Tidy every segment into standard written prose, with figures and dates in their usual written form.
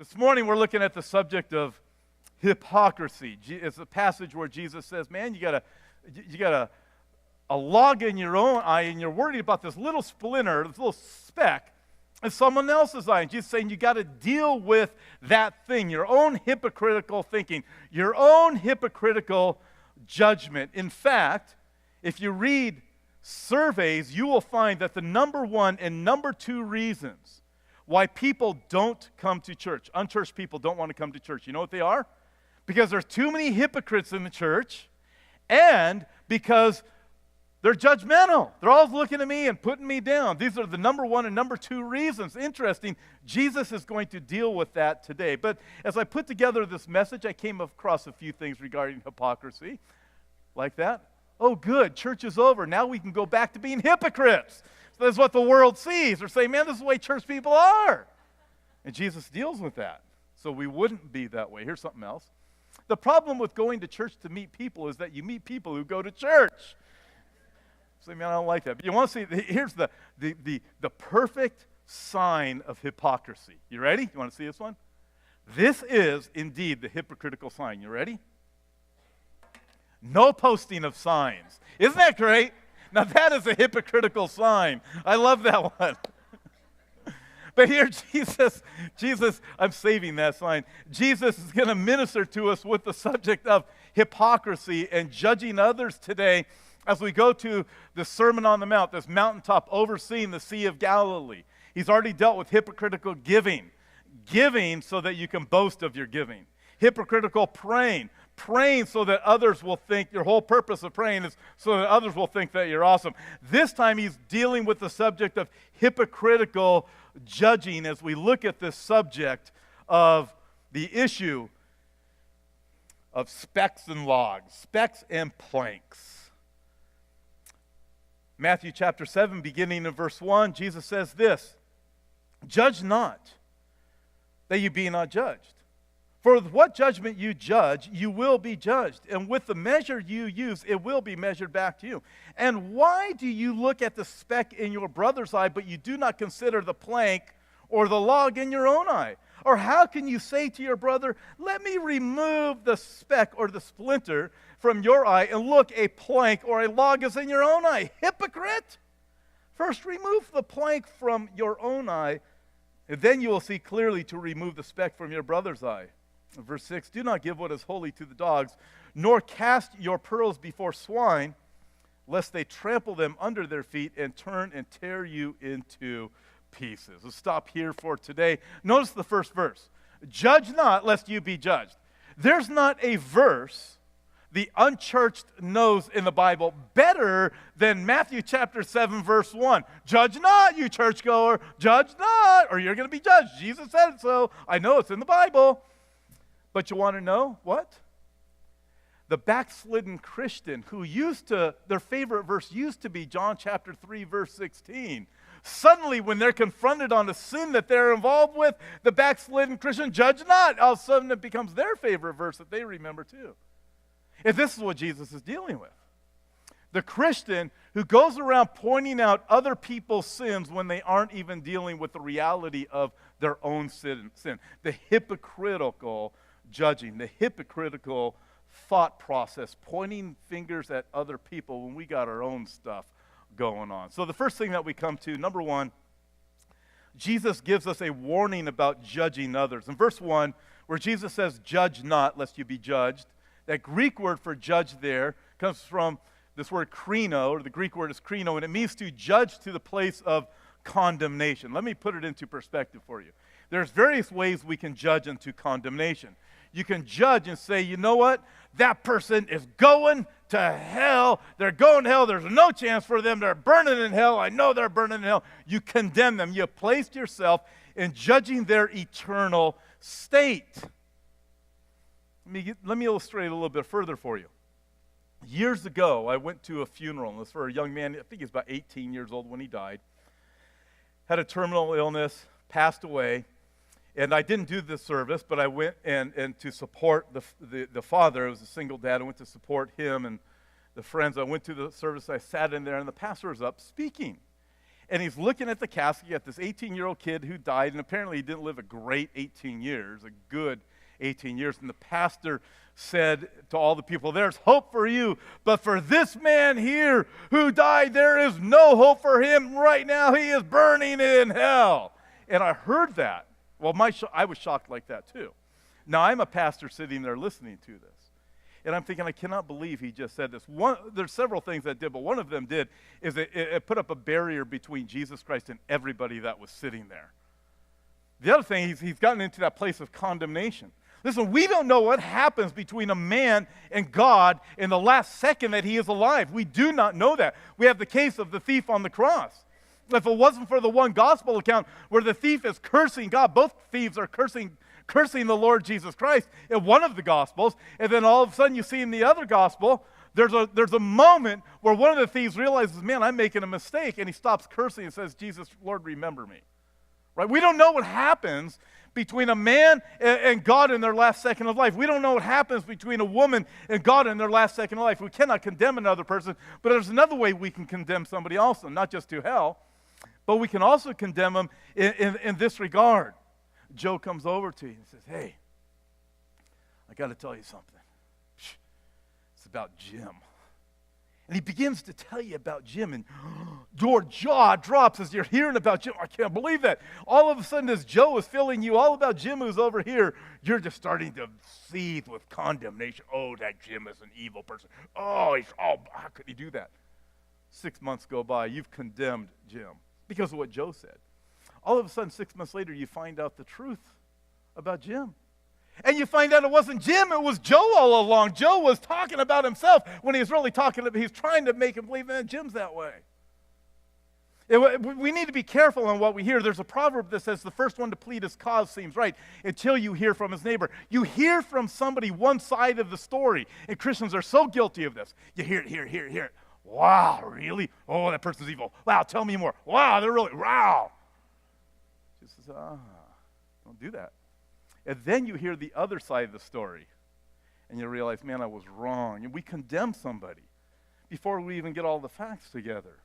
This morning we're looking at the subject of hypocrisy. It's a passage where Jesus says, man, you got a log in your own eye and you're worried about this little splinter, this little speck in someone else's eye. And Jesus is saying you got to deal with that thing, your own hypocritical thinking, your own hypocritical judgment. In fact, if you read surveys, you will find that the number one and number two reasons why people don't come to church, unchurched people don't want to come to church, you know what they are? Because there's too many hypocrites in the church, and because they're judgmental. They're always looking at me and putting me down. These are the number one and number two reasons. Interesting. Jesus is going to deal with that today. But as I put together this message, I came across a few things regarding hypocrisy. Like that. Oh, good. Church is over. Now we can go back to being hypocrites. So that's what the world sees. They're saying, man, this is the way church people are. And Jesus deals with that. So we wouldn't be that way. Here's something else. The problem with going to church to meet people is that you meet people who go to church. Say, man, I don't like that. But you want to see, here's the perfect sign of hypocrisy. You ready? You want to see this one? This is indeed the hypocritical sign. You ready? No posting of signs. Isn't that great? Now that is a hypocritical sign. I love that one. But here Jesus, I'm saving that sign. Jesus is going to minister to us with the subject of hypocrisy and judging others today as we go to the Sermon on the Mount, this mountaintop overseeing the Sea of Galilee. He's already dealt with hypocritical giving so that you can boast of your giving. Hypocritical praying so that others will think, your whole purpose of praying is so that others will think that you're awesome. This time he's dealing with the subject of hypocritical judging as we look at this subject of the issue of specks and logs, specks and planks. Matthew chapter 7, beginning in verse 1, Jesus says this, "Judge not, that you be not judged. For with what judgment you judge, you will be judged. And with the measure you use, it will be measured back to you. And why do you look at the speck in your brother's eye, but you do not consider the plank or the log in your own eye? Or how can you say to your brother, let me remove the speck or the splinter from your eye, and look, a plank or a log is in your own eye? Hypocrite! First remove the plank from your own eye, and then you will see clearly to remove the speck from your brother's eye." Verse 6, "Do not give what is holy to the dogs, nor cast your pearls before swine, lest they trample them under their feet and turn and tear you into pieces." Let's stop here for today. Notice the first verse. "Judge not, lest you be judged." There's not a verse the unchurched knows in the Bible better than Matthew chapter 7, verse 1. Judge not, you churchgoer. Judge not, or you're going to be judged. Jesus said it so. I know it's in the Bible. But you want to know what? The backslidden Christian who their favorite verse used to be John chapter 3, verse 16. Suddenly, when they're confronted on a sin that they're involved with, the backslidden Christian, judge not. All of a sudden, it becomes their favorite verse that they remember too. And this is what Jesus is dealing with. The Christian who goes around pointing out other people's sins when they aren't even dealing with the reality of their own sin. The hypocritical judging, the hypocritical thought process, pointing fingers at other people when we got our own stuff going on. So the first thing that we come to, number one, Jesus gives us a warning about judging others. In verse 1, where Jesus says, "Judge not, lest you be judged," that Greek word for judge there comes from this word krino, or the Greek word is krino, and it means to judge to the place of condemnation. Let me put it into perspective for you. There's various ways we can judge into condemnation. You can judge and say, you know what? That person is going to hell. They're going to hell. There's no chance for them. They're burning in hell. I know they're burning in hell. You condemn them. You placed yourself in judging their eternal state. Let me illustrate a little bit further for you. Years ago, I went to a funeral. And it was for a young man. I think he was about 18 years old when he died. Had a terminal illness, passed away. And I didn't do this service, but I went and to support the father. It was a single dad. I went to support him and the friends. I went to the service. I sat in there, and the pastor was up speaking. And he's looking at the casket. You got this 18-year-old kid who died, and apparently he didn't live a great 18 years, a good 18 years. And the pastor said to all the people, there's hope for you, but for this man here who died, there is no hope for him right now. He is burning in hell. And I heard that. Well, I was shocked like that too. Now, I'm a pastor sitting there listening to this. And I'm thinking, I cannot believe he just said this. There's several things that did, but one of them is it put up a barrier between Jesus Christ and everybody that was sitting there. The other thing, he's gotten into that place of condemnation. Listen, we don't know what happens between a man and God in the last second that he is alive. We do not know that. We have the case of the thief on the cross. If it wasn't for the one gospel account where the thief is cursing God, both thieves are cursing the Lord Jesus Christ in one of the Gospels, and then all of a sudden you see in the other Gospel, there's a moment where one of the thieves realizes, man, I'm making a mistake, and he stops cursing and says, Jesus, Lord, remember me. Right? We don't know what happens between a man and God in their last second of life. We don't know what happens between a woman and God in their last second of life. We cannot condemn another person, but there's another way we can condemn somebody also, not just to hell, but we can also condemn them in this regard. Joe comes over to you and says, hey, I got to tell you something. It's about Jim. And he begins to tell you about Jim, and your jaw drops as you're hearing about Jim. I can't believe that. All of a sudden, as Joe is filling you all about Jim who's over here, you're just starting to seethe with condemnation. Oh, that Jim is an evil person. Oh, how could he do that? 6 months go by, you've condemned Jim because of what Joe said. All of a sudden, 6 months later, you find out the truth about Jim. And you find out it wasn't Jim, it was Joe all along. Joe was talking about himself when he was really he's trying to make him believe that Jim's that way. We need to be careful on what we hear. There's a proverb that says the first one to plead his cause seems right until you hear from his neighbor. You hear from somebody one side of the story, and Christians are so guilty of this. You hear it. Wow, really? Oh, that person's evil. Wow, tell me more. Wow, they're really, wow. Jesus says, don't do that. And then you hear the other side of the story, and you realize, man, I was wrong. And we condemn somebody before we even get all the facts together.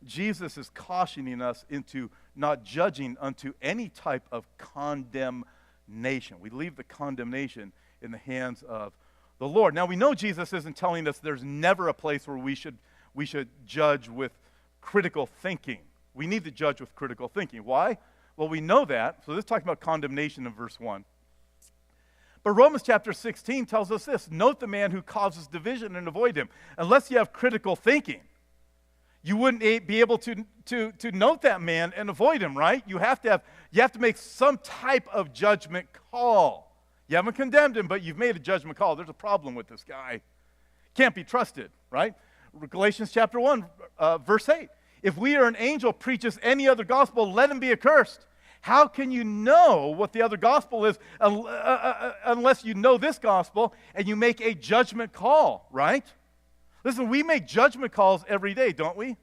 Jesus is cautioning us into not judging unto any type of condemnation. We leave the condemnation in the hands of the Lord. Now, we know Jesus isn't telling us there's never a place where we should judge with critical thinking. We need to judge with critical thinking. Why? Well, we know that. So this is talking about condemnation in verse 1. But Romans chapter 16 tells us this. Note the man who causes division and avoid him. Unless you have critical thinking, you wouldn't be able to note that man and avoid him, right? You have to make some type of judgment call. You haven't condemned him, but you've made a judgment call. There's a problem with this guy. Can't be trusted, right? Galatians chapter 1, verse 8. If we or an angel preaches any other gospel, let him be accursed. How can you know what the other gospel is unless you know this gospel and you make a judgment call, right? Listen, we make judgment calls every day, don't we?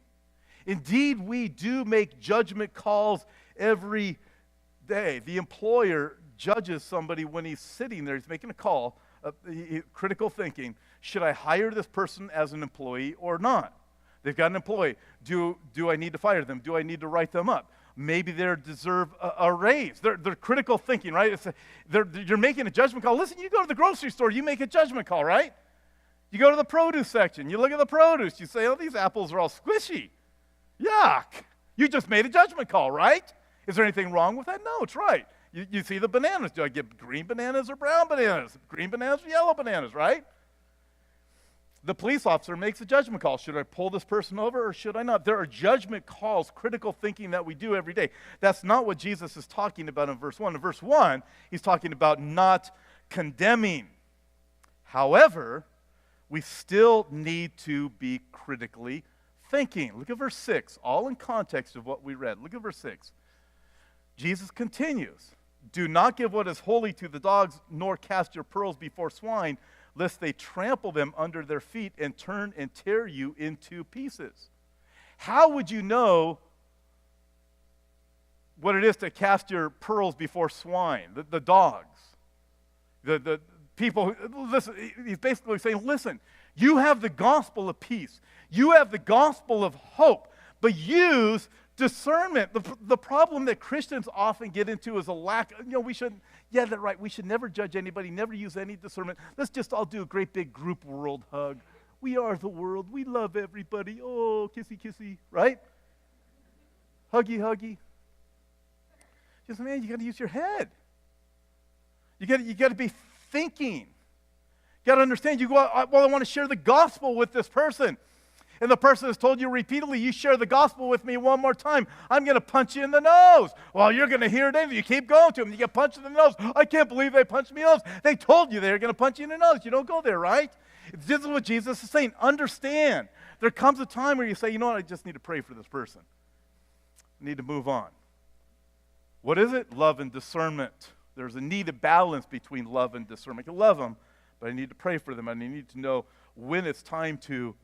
Indeed, we do make judgment calls every day. The employer judges somebody when he's sitting there. He's making a call, critical thinking. Should I hire this person as an employee or not? They've got an employee. Do I need to fire them? Do I need to write them up? Maybe they deserve a raise. They're critical thinking, right? You're making a judgment call. Listen, you go to the grocery store, you make a judgment call, right? You go to the produce section, you look at the produce, you say, oh, these apples are all squishy. Yuck. You just made a judgment call, right? Is there anything wrong with that? No, it's right. You see the bananas. Do I get green bananas or brown bananas? Green bananas or yellow bananas, right? The police officer makes a judgment call. Should I pull this person over or should I not? There are judgment calls, critical thinking that we do every day. That's not what Jesus is talking about in verse 1. In verse 1, he's talking about not condemning. However, we still need to be critically thinking. Look at verse 6, all in context of what we read. Look at verse 6. Jesus continues, do not give what is holy to the dogs, nor cast your pearls before swine, lest they trample them under their feet and turn and tear you into pieces. How would you know what it is to cast your pearls before swine, the dogs? The people, listen, he's basically saying, listen, you have the gospel of peace. You have the gospel of hope, but use Discernment. The problem that Christians often get into is a lack, we shouldn't, yeah, that's right, we should never judge anybody, never use any discernment. Let's just all do a great big group world hug. We are the world. We love everybody. Oh, kissy, kissy, right? Huggy, huggy. Just, man, you got to use your head. You got to be thinking. You got to understand. You go, well, I want to share the gospel with this person. And the person has told you repeatedly, you share the gospel with me one more time, I'm going to punch you in the nose. Well, you're going to hear it anyway. You keep going to them. You get punched in the nose. I can't believe they punched me in the nose. They told you they were going to punch you in the nose. You don't go there, right? This is what Jesus is saying. Understand. There comes a time where you say, you know what, I just need to pray for this person. I need to move on. What is it? Love and discernment. There's a needed balance between love and discernment. I can love them, but I need to pray for them. And I need to know when it's time to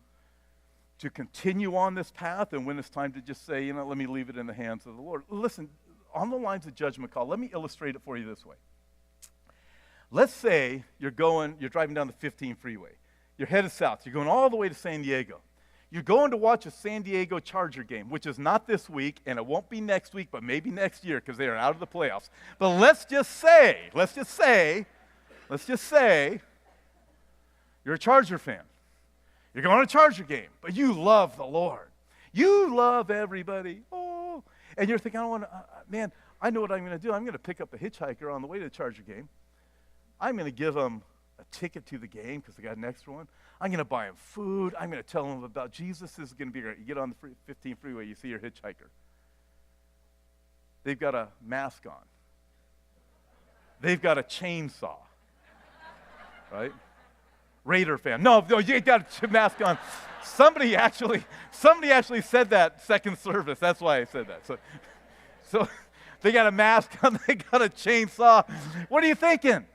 continue on this path and when it's time to just say, let me leave it in the hands of the Lord. Listen, on the lines of judgment call, let me illustrate it for you this way. Let's say you're driving down the 15 freeway. You're headed south. You're going all the way to San Diego. You're going to watch a San Diego Charger game, which is not this week, and it won't be next week, but maybe next year because they are out of the playoffs. But let's just say, you're a Charger fan. You're going to a Charger game, but you love the Lord. You love everybody. Oh, and you're thinking, I know what I'm going to do. I'm going to pick up a hitchhiker on the way to the Charger game. I'm going to give him a ticket to the game because they got an extra one. I'm going to buy him food. I'm going to tell him about Jesus. This is going to be great. You get on the 15 freeway, you see your hitchhiker. They've got a mask on. They've got a chainsaw, right? Raider fan. No, you got a mask on. Somebody actually said that second service. That's why I said that. So they got a mask on. They got a chainsaw. What are you thinking?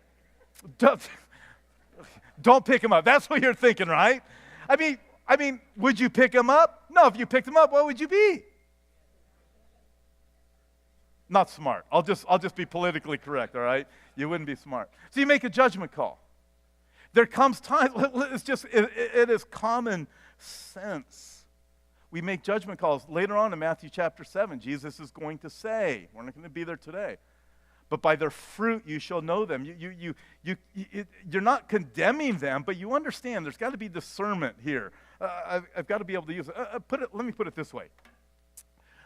Don't pick him up. That's what you're thinking, right? I mean, would you pick him up? No, if you picked him up, what would you be? Not smart. I'll just be politically correct, all right? You wouldn't be smart. So you make a judgment call. There comes time, it is common sense. We make judgment calls. Later on in Matthew chapter 7, Jesus is going to say, we're not going to be there today, but by their fruit you shall know them. You're not condemning them, but you understand there's got to be discernment here. I've got to be able to use it. Let me put it this way.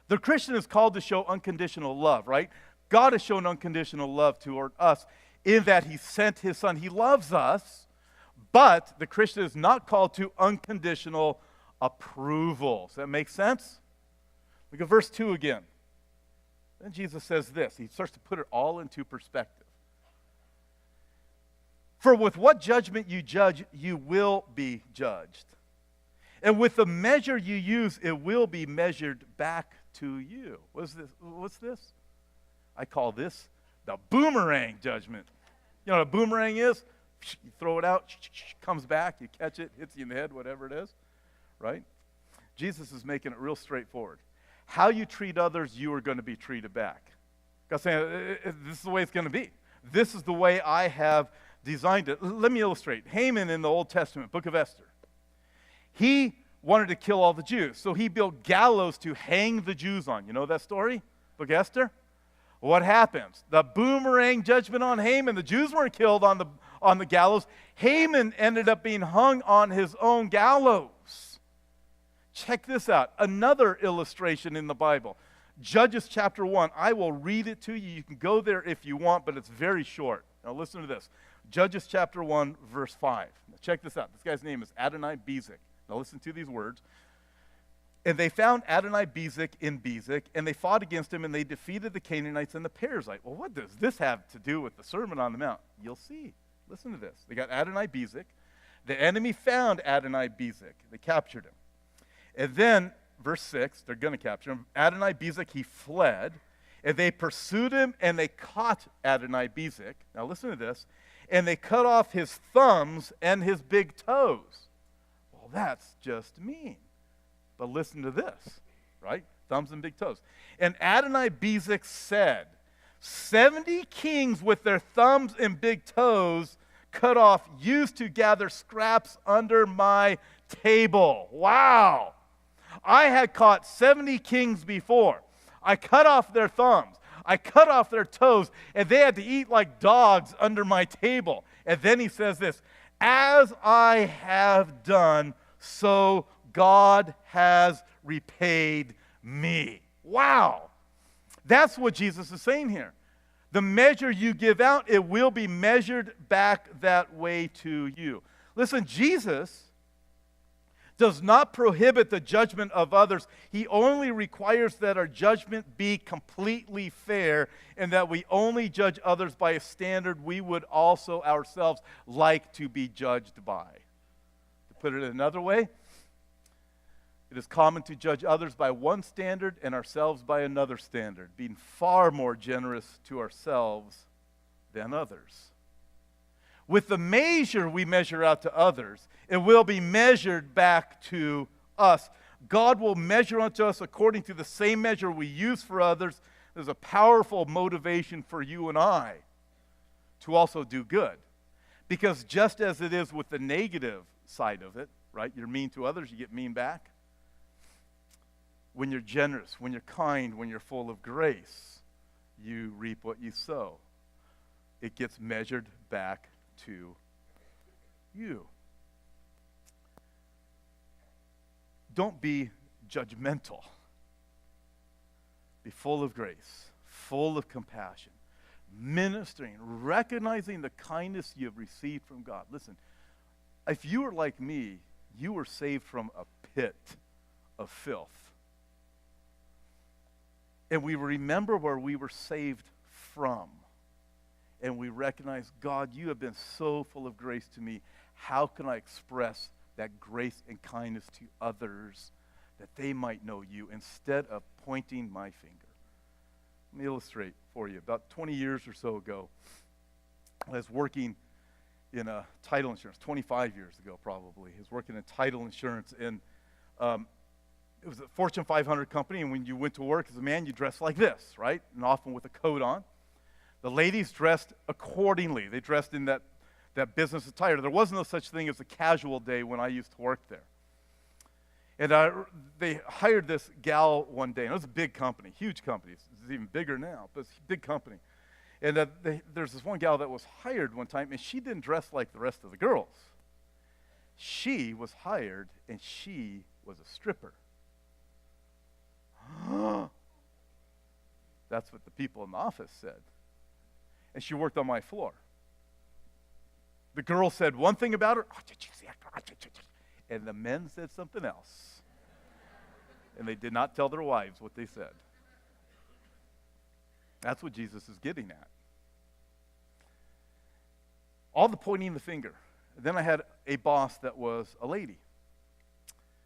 The Christian is called to show unconditional love, right? God has shown unconditional love toward us in that he sent his son. He loves us. But the Christian is not called to unconditional approval. Does that make sense? Look at verse 2 again. Then Jesus says this. He starts to put it all into perspective. For with what judgment you judge, you will be judged. And with the measure you use, it will be measured back to you. What's this? I call this the boomerang judgment. You know what a boomerang is? You throw it out, comes back, you catch it, hits you in the head, whatever it is, right? Jesus is making it real straightforward. How you treat others, you are going to be treated back. God's saying, this is the way it's going to be. This is the way I have designed it. Let me illustrate. Haman in the Old Testament, book of Esther. He wanted to kill all the Jews, so he built gallows to hang the Jews on. You know that story? Book of Esther? What happens? The boomerang judgment on Haman. The Jews weren't killed on the gallows. Haman ended up being hung on his own gallows. Check this out. Another illustration in the Bible. Judges chapter 1. I will read it to you. You can go there if you want, but it's very short. Now listen to this. Judges chapter 1, verse 5. Now check this out. This guy's name is Adonai-Bezek. Now listen to these words. And they found Adonai-Bezek in Bezek, and they fought against him, and they defeated the Canaanites and the Perizzite. Well, what does this have to do with the Sermon on the Mount? You'll see. Listen to this. They got Adonai-Bezek. The enemy found Adonai-Bezek. They captured him. And then, verse 6, they're going to capture him. Adonai-Bezek, he fled, and they pursued him, and they caught Adonai-Bezek. Now listen to this. And they cut off his thumbs and his big toes. Well, that's just mean. But listen to this, right? Thumbs and big toes. And Adonai-Bezek said, 70 kings with their thumbs and big toes cut off used to gather scraps under my table. Wow. I had caught 70 kings before. I cut off their thumbs. I cut off their toes, and they had to eat like dogs under my table. And then he says this, as I have done, so God has repaid me. Wow. That's what Jesus is saying here. The measure you give out, it will be measured back that way to you. Listen, Jesus does not prohibit the judgment of others. He only requires that our judgment be completely fair and that we only judge others by a standard we would also ourselves like to be judged by. To put it another way, it is common to judge others by one standard and ourselves by another standard, being far more generous to ourselves than others. With the measure we measure out to others, it will be measured back to us. God will measure unto us according to the same measure we use for others. There's a powerful motivation for you and I to also do good. Because just as it is with the negative side of it, right? You're mean to others, you get mean back. When you're generous, when you're kind, when you're full of grace, you reap what you sow. It gets measured back to you. Don't be judgmental. Be full of grace, full of compassion, ministering, recognizing the kindness you have received from God. Listen, if you were like me, you were saved from a pit of filth. And we remember where we were saved from. And we recognize, God, you have been so full of grace to me. How can I express that grace and kindness to others that they might know you instead of pointing my finger? Let me illustrate for you. About 20 years or so ago, I was working in title insurance, 25 years ago probably. I was working in title insurance, and it was a Fortune 500 company, and when you went to work as a man, you dressed like this, right? And often with a coat on. The ladies dressed accordingly. They dressed in that business attire. There was no such thing as a casual day when I used to work there. And they hired this gal one day, and it was a big company, huge company. It's even bigger now, but it's a big company. And there's this one gal that was hired one time, and she didn't dress like the rest of the girls. She was hired, and she was a stripper. That's what the people in the office said. And she worked on my floor. The girl said one thing about her, and the men said something else. And they did not tell their wives what they said. That's what Jesus is getting at. All the pointing the finger. Then I had a boss that was a lady.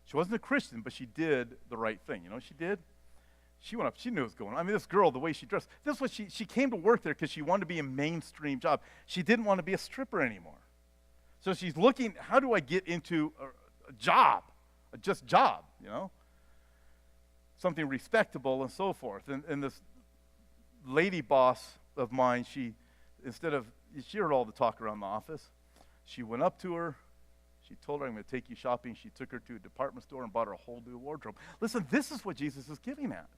She wasn't a Christian, but she did the right thing. You know what she did? She went up, she knew what was going on. I mean, this girl, the way she dressed, this was she came to work there because she wanted to be a mainstream job. She didn't want to be a stripper anymore. So she's looking, how do I get into a job, a just job, you know? Something respectable and so forth. And this lady boss of mine, she heard all the talk around the office. She went up to her. She told her, I'm going to take you shopping. She took her to a department store and bought her a whole new wardrobe. Listen, this is what Jesus is getting at.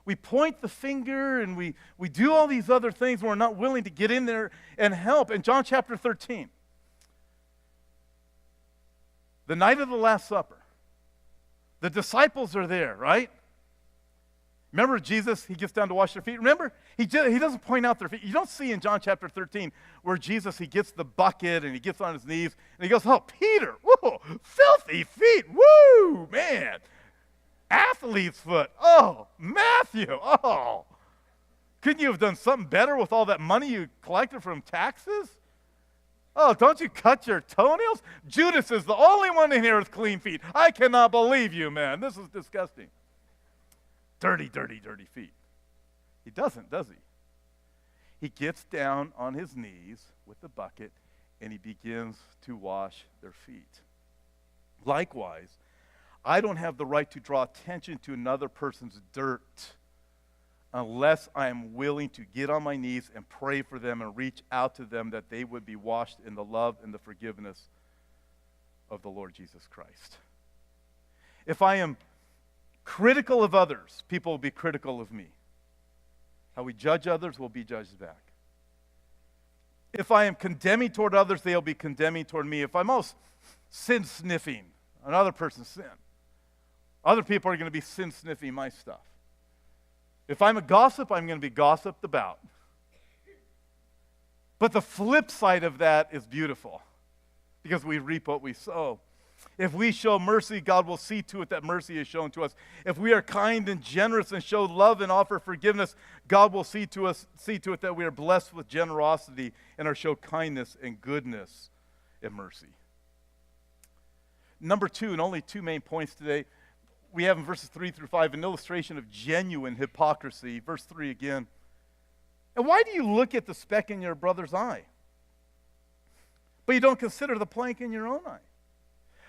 We point the finger and we do all these other things. We're not willing to get in there and help. In John chapter 13, the night of the Last Supper, the disciples are there, right? Remember Jesus, he gets down to wash their feet. Remember, he doesn't point out their feet. You don't see in John chapter 13 where Jesus, he gets the bucket and he gets on his knees and he goes, oh, Peter, whoa, filthy feet, woo, man. Athlete's foot, oh, Matthew, oh. Couldn't you have done something better with all that money you collected from taxes? Oh, don't you cut your toenails? Judas is the only one in here with clean feet. I cannot believe you, man. This is disgusting. Dirty, dirty, dirty feet. He doesn't, does he? He gets down on his knees with the bucket and he begins to wash their feet. Likewise, I don't have the right to draw attention to another person's dirt unless I am willing to get on my knees and pray for them and reach out to them that they would be washed in the love and the forgiveness of the Lord Jesus Christ. If I am critical of others, people will be critical of me. How we judge others will be judged back. If I am condemning toward others, they'll be condemning toward me. If I'm most sin-sniffing another person's sin, other people are going to be sin-sniffing my stuff. If I'm a gossip, I'm going to be gossiped about. But the flip side of that is beautiful, because we reap what we sow. If we show mercy, God will see to it that mercy is shown to us. If we are kind and generous and show love and offer forgiveness, God will see to it that we are blessed with generosity and are show kindness and goodness and mercy. Number 2, and only 2 main points today, we have in verses 3 through 5 an illustration of genuine hypocrisy. Verse 3 again. And why do you look at the speck in your brother's eye, but you don't consider the plank in your own eye?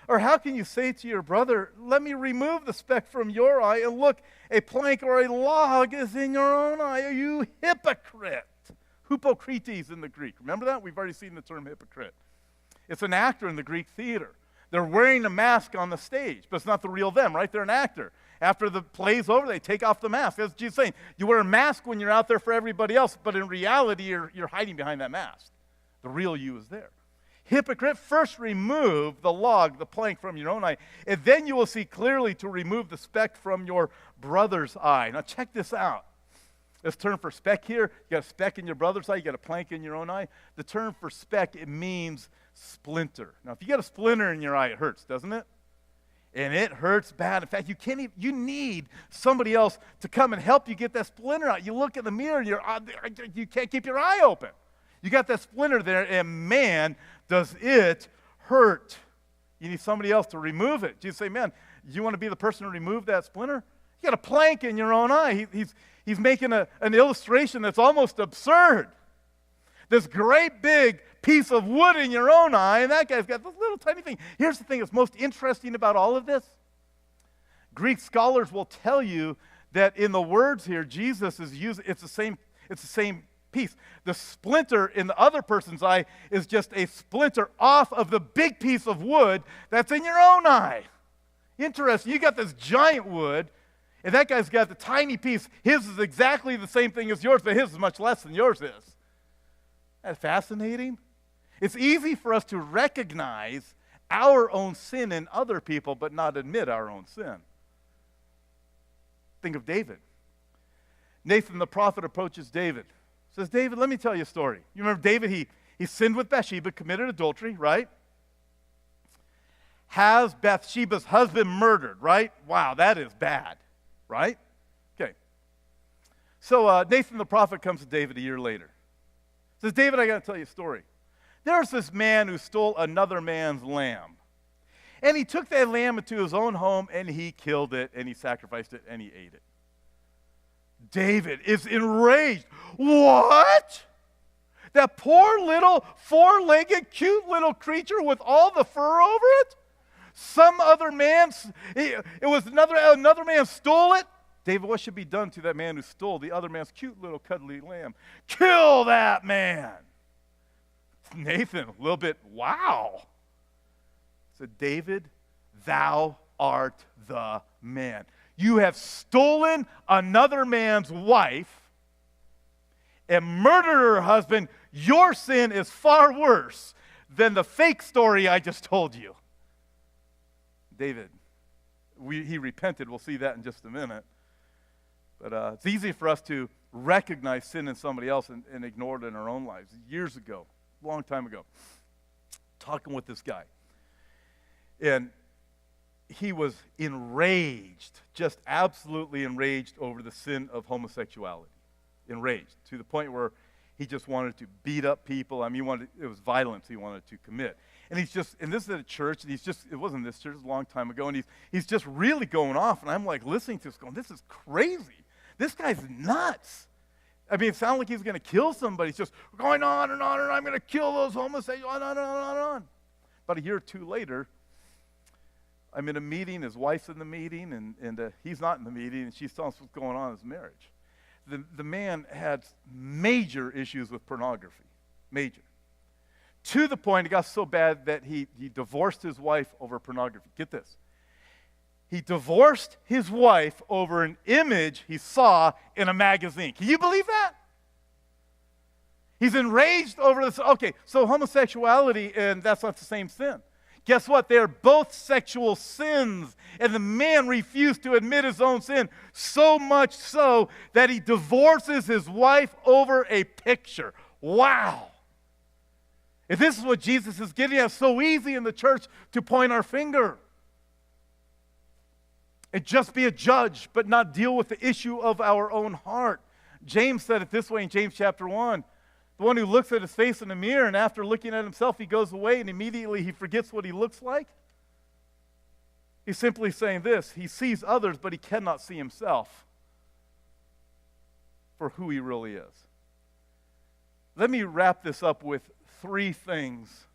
Or how can you say to your brother, let me remove the speck from your eye, and look, a plank or a log is in your own eye? Are you hypocrite? Hypokrites in the Greek. Remember that? We've already seen the term hypocrite. It's an actor in the Greek theater. They're wearing a mask on the stage, but it's not the real them, right? They're an actor. After the play's over, they take off the mask. That's Jesus saying, you wear a mask when you're out there for everybody else, but in reality, you're hiding behind that mask. The real you is there. Hypocrite, first remove the log, the plank from your own eye, and then you will see clearly to remove the speck from your brother's eye. Now check this out. This term for speck here, you got a speck in your brother's eye, you got a plank in your own eye. The term for speck, it means splinter. Now if you get a splinter in your eye, it hurts, doesn't it? And it hurts bad. In fact, you need somebody else to come and help you get that splinter out. You look in the mirror, you can't keep your eye open. You got that splinter there, and man, does it hurt. You need somebody else to remove it. Jesus say, man, you want to be the person to remove that splinter? You got a plank in your own eye. He's making an illustration that's almost absurd. This great big piece of wood in your own eye, and that guy's got this little tiny thing. Here's the thing that's most interesting about all of this. Greek scholars will tell you that in the words here, Jesus is using, it's the same piece. The splinter in the other person's eye is just a splinter off of the big piece of wood that's in your own eye. Interesting. You got this giant wood, and that guy's got the tiny piece. His is exactly the same thing as yours, but his is much less than yours is. Isn't that fascinating? It's easy for us to recognize our own sin in other people, but not admit our own sin. Think of David. Nathan the prophet approaches David. Says, David, let me tell you a story. You remember David, he sinned with Bathsheba, committed adultery, right? Has Bathsheba's husband murdered, right? Wow, that is bad, right? Okay. So Nathan the prophet comes to David a year later. Says, David, I got to tell you a story. There's this man who stole another man's lamb. And he took that lamb into his own home, and he killed it, and he sacrificed it, and he ate it. David is enraged. What? That poor little four-legged, cute little creature with all the fur over it? Some other man, it was another man stole it? David, what should be done to that man who stole the other man's cute little cuddly lamb? Kill that man. Nathan, a little bit, wow. Said, David, thou art the man. You have stolen another man's wife and murdered her husband. Your sin is far worse than the fake story I just told you. David, he repented. We'll see that in just a minute. But it's easy for us to recognize sin in somebody else and ignore it in our own lives. Years ago, a long time ago, talking with this guy. And he was enraged, just absolutely enraged over the sin of homosexuality. Enraged to the point where he just wanted to beat up people. I mean, it was violence he wanted to commit. And this is at a church, and it wasn't this church, it was a long time ago, and he's just really going off, and I'm like listening to this going, this is crazy. This guy's nuts. I mean, it sounded like he's going to kill somebody. He's just going on and on, and I'm going to kill those homosexuals, on and on and on and on. About a year or two later, I'm in a meeting, his wife's in the meeting, and he's not in the meeting, and she's telling us what's going on in his marriage. The man had major issues with pornography, major. To the point, it got so bad that he divorced his wife over pornography. Get this. He divorced his wife over an image he saw in a magazine. Can you believe that? He's enraged over this. Okay, so homosexuality, and that's not the same sin. Guess what? They are both sexual sins. And the man refused to admit his own sin, so much so that he divorces his wife over a picture. Wow. If this is what Jesus is getting at, it's so easy in the church to point our finger and just be a judge, but not deal with the issue of our own heart. James said it this way in James chapter 1. The one who looks at his face in the mirror, and after looking at himself, he goes away, and immediately he forgets what he looks like. He's simply saying this: he sees others, but he cannot see himself for who he really is. Let me wrap this up with three things.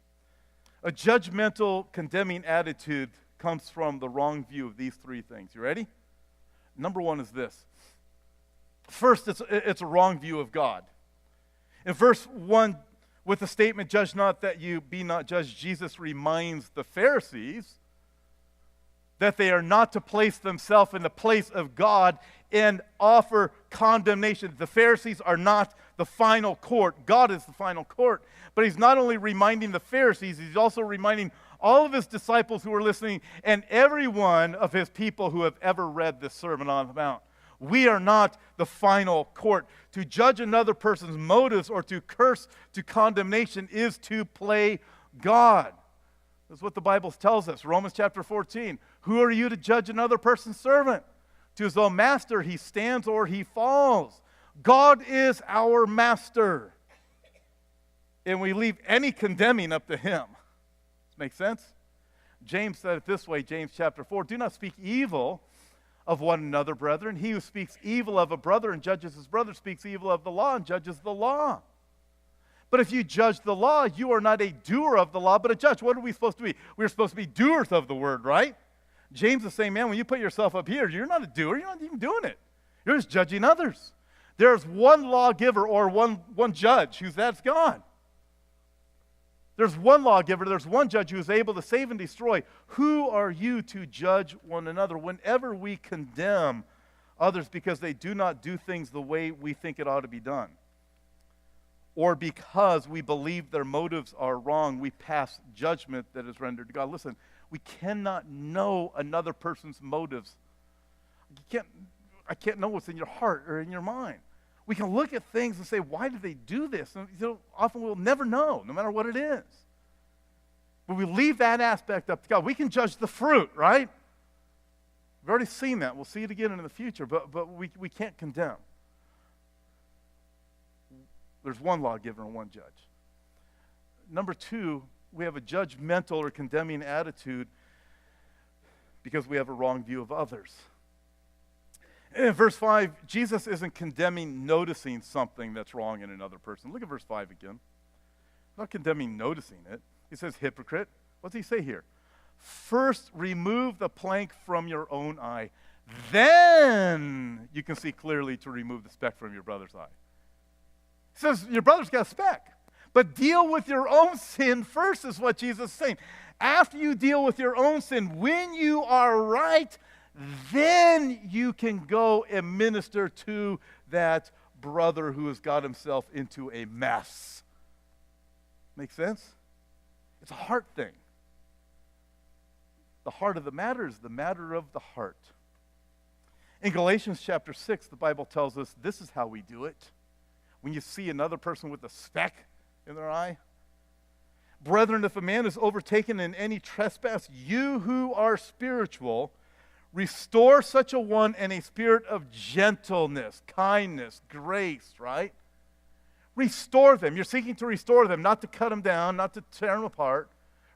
A judgmental, condemning attitude comes from the wrong view of these three things. You ready? Number one is this. First, it's a wrong view of God. In verse 1, with the statement, "Judge not that you be not judged," Jesus reminds the Pharisees that they are not to place themselves in the place of God and offer condemnation. The Pharisees are not the final court. God is the final court. But he's not only reminding the Pharisees, he's also reminding all of his disciples who are listening and every one of his people who have ever read this Sermon on the Mount. We are not the final court. To judge another person's motives or to curse to condemnation is to play God. That's what the Bible tells us. Romans chapter 14. Who are you to judge another person's servant? To his own master he stands or he falls. God is our master. And we leave any condemning up to him. Make sense? James said it this way, James chapter 4. Do not speak evil of one another, brethren. He who speaks evil of a brother and judges his brother speaks evil of the law and judges the law. But if you judge the law, you are not a doer of the law, but a judge. What are we supposed to be? We're supposed to be doers of the word, right? James is saying, man, when you put yourself up here, you're not a doer. You're not even doing it. You're just judging others. There's one lawgiver or one judge who's that's God. There's one lawgiver, there's one judge who is able to save and destroy. Who are you to judge one another? Whenever we condemn others because they do not do things the way we think it ought to be done, or because we believe their motives are wrong, we pass judgment that is rendered to God. Listen, we cannot know another person's motives. I can't know what's in your heart or in your mind. We can look at things and say, why did they do this? And often we'll never know, no matter what it is. But we leave that aspect up to God. We can judge the fruit, right? We've already seen that. We'll see it again in the future, but we can't condemn. There's one lawgiver and one judge. Number two, we have a judgmental or condemning attitude because we have a wrong view of others. In verse 5, Jesus isn't condemning noticing something that's wrong in another person. Look at verse 5 again. Not condemning noticing it. He says, hypocrite. What's he say here? First, remove the plank from your own eye. Then you can see clearly to remove the speck from your brother's eye. He says, your brother's got a speck. But deal with your own sin first is what Jesus is saying. After you deal with your own sin, when you are right, then you can go and minister to that brother who has got himself into a mess. Make sense? It's a heart thing. The heart of the matter is the matter of the heart. In Galatians chapter 6, the Bible tells us this is how we do it. When you see another person with a speck in their eye. Brethren, if a man is overtaken in any trespass, you who are spiritual, restore such a one in a spirit of gentleness, kindness, grace, right? Restore them. You're seeking to restore them, not to cut them down, not to tear them apart.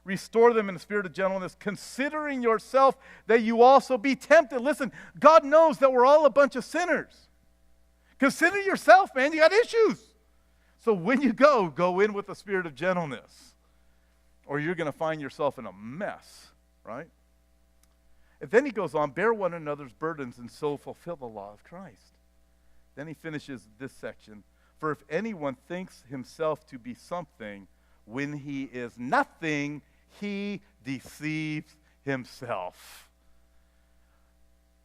Restore them in a spirit of gentleness, considering yourself that you also be tempted. Listen, God knows that we're all a bunch of sinners. Consider yourself, man. You got issues. So when you go in with a spirit of gentleness, or you're going to find yourself in a mess, right? And then he goes on, bear one another's burdens and so fulfill the law of Christ. Then he finishes this section. For if anyone thinks himself to be something when he is nothing, he deceives himself.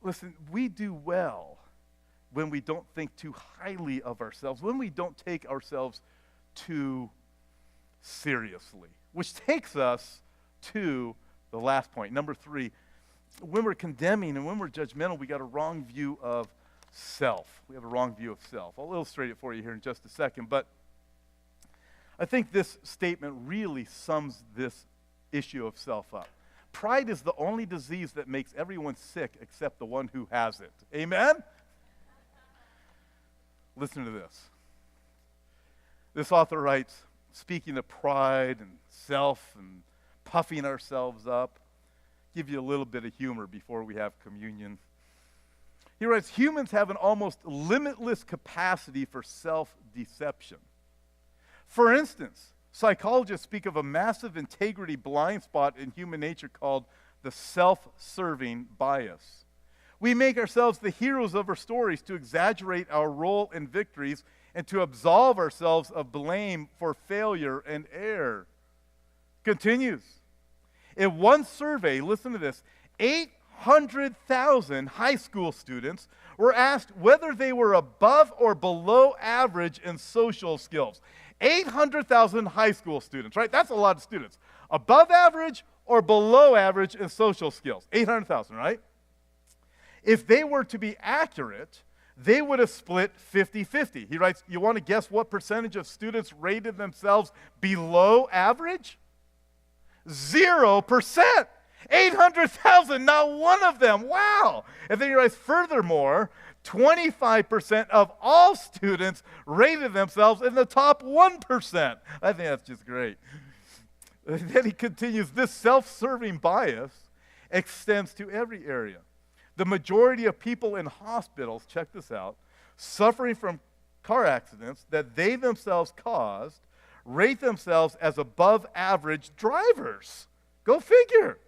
Listen, we do well when we don't think too highly of ourselves, when we don't take ourselves too seriously, which takes us to the last point. Number 3, when we're condemning and when we're judgmental, we got a wrong view of self. We have a wrong view of self. I'll illustrate it for you here in just a second, but I think this statement really sums this issue of self up. Pride is the only disease that makes everyone sick except the one who has it. Amen? Listen to this. This author writes, speaking of pride and self and puffing ourselves up, give you a little bit of humor before we have communion. He writes, humans have an almost limitless capacity for self-deception. For instance, psychologists speak of a massive integrity blind spot in human nature called the self-serving bias. We make ourselves the heroes of our stories to exaggerate our role in victories and to absolve ourselves of blame for failure and error. Continues. In one survey, listen to this, 800,000 high school students were asked whether they were above or below average in social skills. 800,000 high school students, right? That's a lot of students. Above average or below average in social skills. 800,000, right? If they were to be accurate, they would have split 50-50. He writes, you want to guess what percentage of students rated themselves below average? 0%. 800,000, not one of them. Wow. And then he writes, furthermore, 25% of all students rated themselves in the top 1%. I think that's just great. And then he continues, this self-serving bias extends to every area. The majority of people in hospitals, check this out, suffering from car accidents that they themselves caused, rate themselves as above average drivers. Go figure.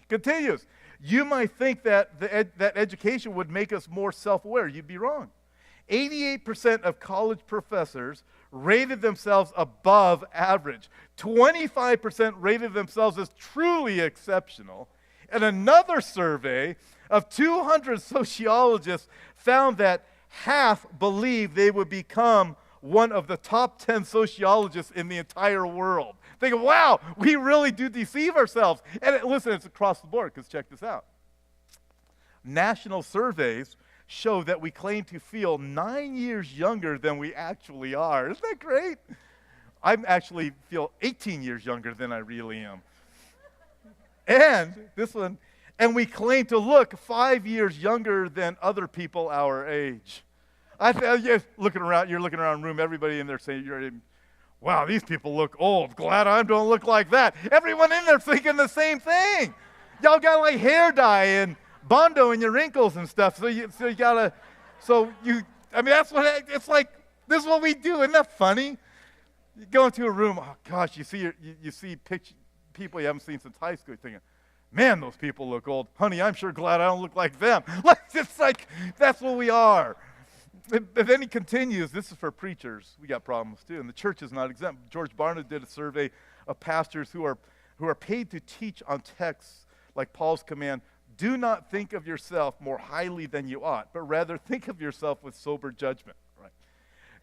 Continues. You might think that that education would make us more self-aware. You'd be wrong. 88% of college professors rated themselves above average. 25% rated themselves as truly exceptional. And another survey of 200 sociologists found that half believed they would become one of the top 10 sociologists in the entire world. Think, wow, we really do deceive ourselves. And listen, it's across the board, because check this out. National surveys show that we claim to feel 9 years younger than we actually are. Isn't that great? I actually feel 18 years younger than I really am. And this one, and we claim to look 5 years younger than other people our age. You're looking around the room, everybody in there saying, wow, these people look old. Glad I don't look like that. Everyone in there thinking the same thing. Y'all got like hair dye and Bondo in your wrinkles and stuff. I mean, that's what, it's like, this is what we do. Isn't that funny? You go into a room, oh gosh, you see people you haven't seen since high school, thinking, man, those people look old. Honey, I'm sure glad I don't look like them. It's like, that's what we are. And then he continues, this is for preachers. We got problems too, and the church is not exempt. George Barna did a survey of pastors who are paid to teach on texts like Paul's command, do not think of yourself more highly than you ought, but rather think of yourself with sober judgment. Right?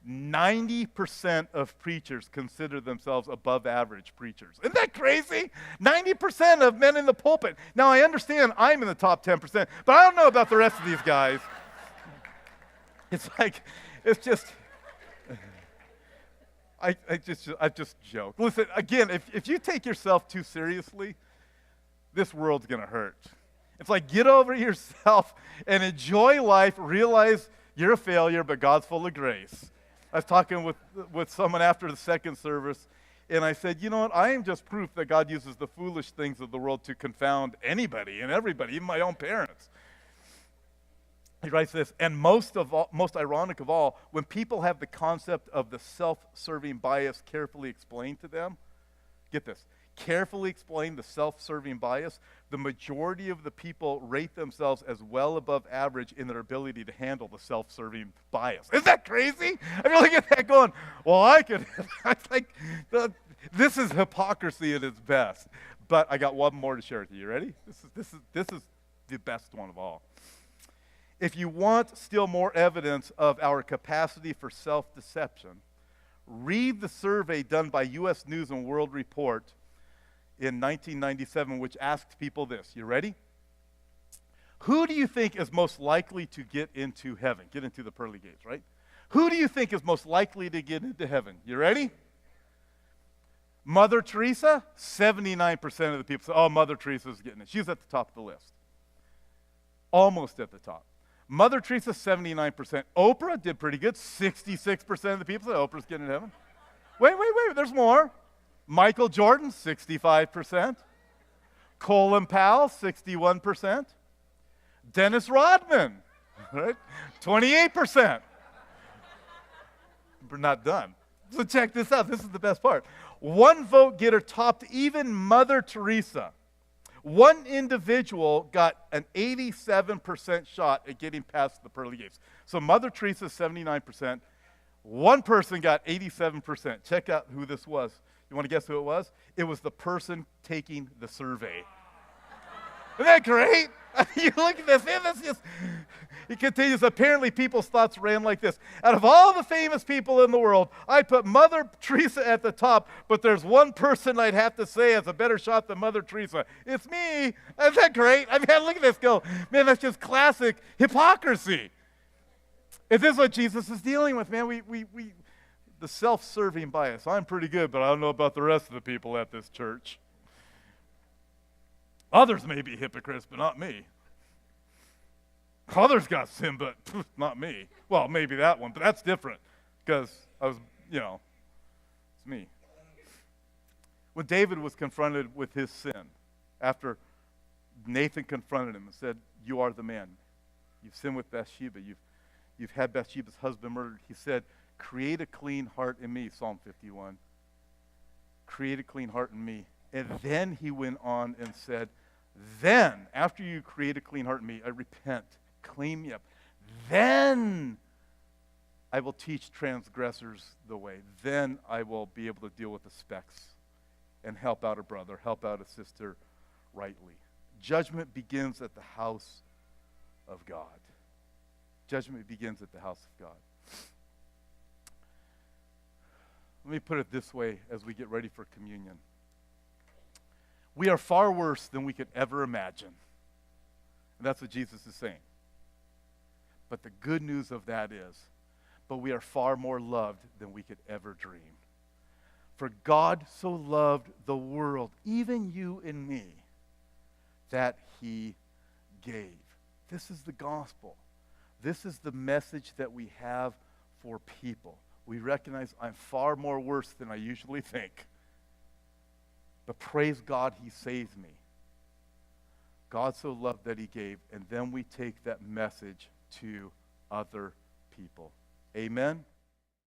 90% of preachers consider themselves above average preachers. Isn't that crazy? 90% of men in the pulpit. Now, I understand I'm in the top 10%, but I don't know about the rest of these guys. It's just, I just joke. Listen, again, if you take yourself too seriously, this world's going to hurt. It's like, get over yourself and enjoy life, realize you're a failure, but God's full of grace. I was talking with someone after the second service, and I said, you know what, I am just proof that God uses the foolish things of the world to confound anybody and everybody, even my own parents. He writes this, and most ironic of all, when people have the concept of the self-serving bias carefully explained to them, get this, carefully explain the self-serving bias, the majority of the people rate themselves as well above average in their ability to handle the self-serving bias. Isn't that crazy? I mean, look at that going, well, I could, it's like, this is hypocrisy at its best. But I got one more to share with you. You ready? This is the best one of all. If you want still more evidence of our capacity for self-deception, read the survey done by U.S. News and World Report in 1997, which asked people this. You ready? Who do you think is most likely to get into heaven? Get into the pearly gates, right? Who do you think is most likely to get into heaven? You ready? Mother Teresa? 79% of the people say, oh, Mother Teresa's getting it. She's at the top of the list. Almost at the top. Mother Teresa, 79%. Oprah did pretty good. 66% of the people said Oprah's getting in heaven. Wait, there's more. Michael Jordan, 65%. Colin Powell, 61%. Dennis Rodman, right? 28%. We're not done. So check this out. This is the best part. One vote getter topped even Mother Teresa. One individual got an 87% shot at getting past the pearly gates. So Mother Teresa, 79%. One person got 87%. Check out who this was. You want to guess who it was? It was the person taking the survey. Isn't that great? You look at this, it continues. Apparently, people's thoughts ran like this. Out of all the famous people in the world, I'd put Mother Teresa at the top, but there's one person I'd have to say has a better shot than Mother Teresa. It's me. Isn't that great? I mean, look at this go. Man, that's just classic hypocrisy. And this is what Jesus is dealing with, man. The self-serving bias. I'm pretty good, but I don't know about the rest of the people at this church. Others may be hypocrites, but not me. Others got sin, but not me. Well, maybe that one, but that's different because I was, it's me. When David was confronted with his sin, after Nathan confronted him and said, you are the man. You've sinned with Bathsheba. You've had Bathsheba's husband murdered. He said, create a clean heart in me, Psalm 51. Create a clean heart in me. And then he went on and said, then, after you create a clean heart in me, I repent, clean me up. Then I will teach transgressors the way. Then I will be able to deal with the specks and help out a brother, help out a sister rightly. Judgment begins at the house of God. Judgment begins at the house of God. Let me put it this way as we get ready for communion. We are far worse than we could ever imagine. And that's what Jesus is saying. But the good news of that is, but we are far more loved than we could ever dream. For God so loved the world, even you and me, that he gave. This is the gospel. This is the message that we have for people. We recognize I'm far more worse than I usually think. But praise God, he saved me. God so loved that he gave, and then we take that message to other people. Amen?